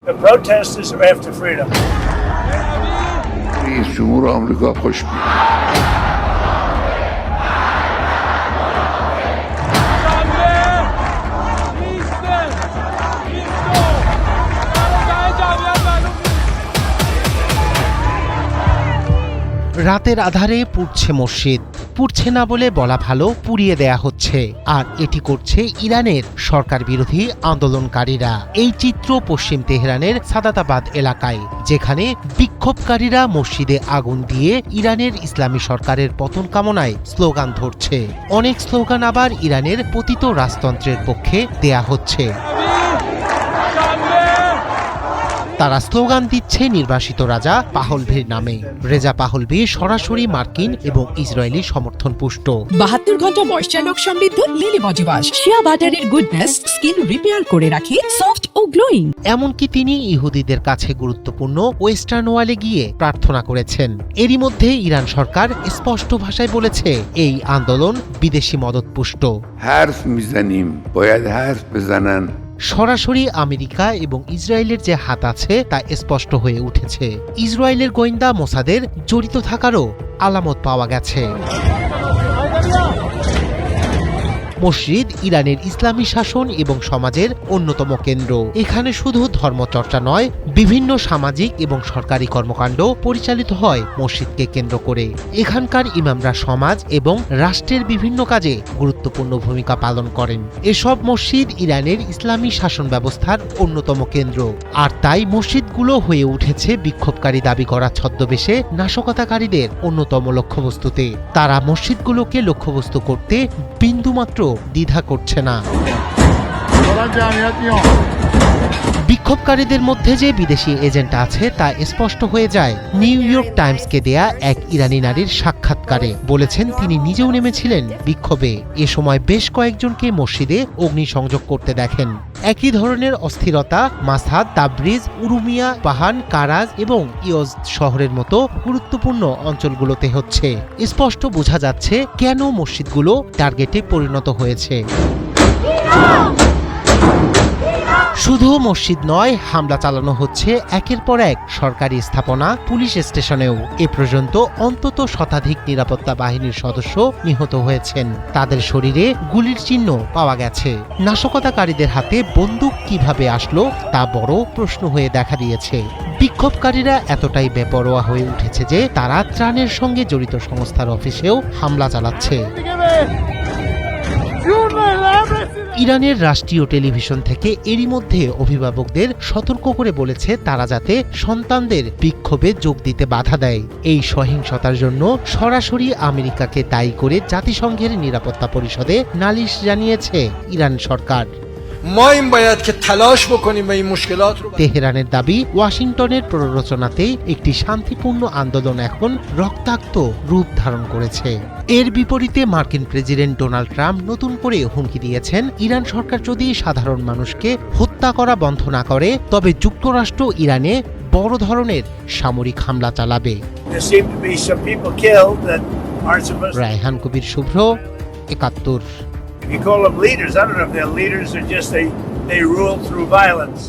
The protesters are after freedom. رئیس جمهور آمریکا خوش بیاد. রাতের আধারে পুড়ছে মসজিদ, পুড়ছে না বলে বলা ভালো, পুড়িয়ে দেয়া হচ্ছে। আর এটি করছে ইরানের সরকার বিরোধী আন্দোলনকারীরা। এই চিত্র পশ্চিম তেহরানের সাদাতাবাদ এলাকায়, যেখানে বিক্ষোভকারীরা মসজিদে আগুন দিয়ে ইরানের ইসলামী সরকারের পতন কামনায় স্লোগান ধরছে। অনেক স্লোগান আবার ইরানের পতিত রাজতন্ত্রের পক্ষে দেয়া হচ্ছে। তারা স্লোগান দিচ্ছে নির্বাসিত রাজা পাহলভির নামে। রেজা পাহলভি সরাসরি মার্কিন এবং ইসরায়েলি সমর্থন পুষ্ট। 72 ঘন্টা ময়েশ্চার লক সমৃদ্ধ লিলি বডি ওয়াশ, শিয়া বাটারের গুডনেস স্কিন রিপেয়ার করে রাখে সফট ও গ্লোয়িং। এমনকি তিনি ইহুদিদের কাছে গুরুত্বপূর্ণ ওয়েস্টার্ন ওয়ালে গিয়ে প্রার্থনা করেছেন। এরই মধ্যে ইরান সরকার স্পষ্ট ভাষায় বলেছে এই আন্দোলন বিদেশি মদত পুষ্ট। حرف میزنیم باید حرف بزنن. সরাসরি আমেরিকা এবং ইসরায়েলের যে হাত আছে তা স্পষ্ট হয়ে উঠেছে। ইসরায়েলের গোয়েন্দা মোসাদের জড়িত থাকারও আলামত পাওয়া গেছে। মসজিদ ইরানের ইসলামী শাসন এবং সমাজের অন্যতম কেন্দ্র। এখানে শুধু ধর্মচর্চা নয়, বিভিন্ন সামাজিক এবং সরকারি কর্মকাণ্ড পরিচালিত হয় মসজিদকে কেন্দ্র করে। এখানকার ইমামরা সমাজ এবং রাষ্ট্রের বিভিন্ন কাজে গুরুত্বপূর্ণ ভূমিকা পালন করেন। এসব মসজিদ ইরানের ইসলামী শাসন ব্যবস্থার অন্যতম কেন্দ্র। আর তাই মসজিদগুলো হয়ে উঠেছে বিক্ষোভকারী দাবি করা ছদ্মবেশে নাশকতাকারীদের অন্যতম লক্ষ্যবস্তুতে। তারা মসজিদগুলোকে লক্ষ্যবস্তু করতে বিন্দুমাত্র দ্বিধা করছে না। বিক্ষোভকারীদের মধ্যে যে বিদেশি এজেন্ট আছে তা স্পষ্ট হয়ে যায় নিউ ইয়র্ক টাইমসকে দেয়া এক ইরানি নারীর সাক্ষাৎকারে। বলেছেন তিনি নিজেও নেমেছিলেন বিক্ষোভে। এ সময় বেশ কয়েকজনকে মসজিদে অগ্নিসংযোগ করতে দেখেন। একই ধরনের অস্থিরতা মাসহাদ, তাবরিজ, উরুমিয়া, পাহান, কারাজ এবং ইয়জ শহরের মতো গুরুত্বপূর্ণ অঞ্চলগুলোতে হচ্ছে। স্পষ্ট বোঝা যাচ্ছে কেন মসজিদগুলো টার্গেটে পরিণত হয়েছে। শুধু মসজিদ নয়, হামলা চালানো হচ্ছে একের পর এক সরকারি স্থাপনা, পুলিশ স্টেশনেও। এ পর্যন্ত অন্তত শতাধিক নিরাপত্তা বাহিনীর সদস্য নিহত হয়েছেন। তাদের শরীরে গুলির চিহ্ন পাওয়া গেছে। নাশকতাকারীদের হাতে বন্দুক কিভাবে আসলো তা বড় প্রশ্ন হয়ে দেখা দিয়েছে। বিক্ষোভকারীরা এতটাই বেপরোয়া হয়ে উঠেছে যে তারা ত্রাণের সঙ্গে জড়িত সংস্থার অফিসেও হামলা চালাচ্ছে। ইরানের রাষ্ট্রীয় টেলিভিশন থেকে এরই মধ্যে অভিভাবকদের সতর্ক করে বলেছে তারা যাতে সন্তানদের বিক্ষোভে যোগ দিতে বাধা দেয়। এই সহিংসতার জন্য সরাসরি আমেরিকাকে দায়ী করে জাতিসংঘের নিরাপত্তা পরিষদে নালিশ জানিয়েছে ইরান সরকার। তেহরানের দাবি, ওয়াশিংটনের প্ররোচনাতেই একটি শান্তিপূর্ণ আন্দোলন এখন রক্তাক্ত রূপ ধারণ করেছে। এর বিপরীতে মার্কিন প্রেসিডেন্ট ডোনাল্ড ট্রাম্প নতুন করে হুমকি দিয়েছেন, ইরান সরকার যদি সাধারণ মানুষকে হত্যা করা বন্ধ না করে তবে যুক্তরাষ্ট্র ইরানে বড় ধরনের সামরিক হামলা চালাবে। রায়হান কবির শুভ্র, ৭১। You call them leaders. I don't know if they're leaders or just they rule through violence.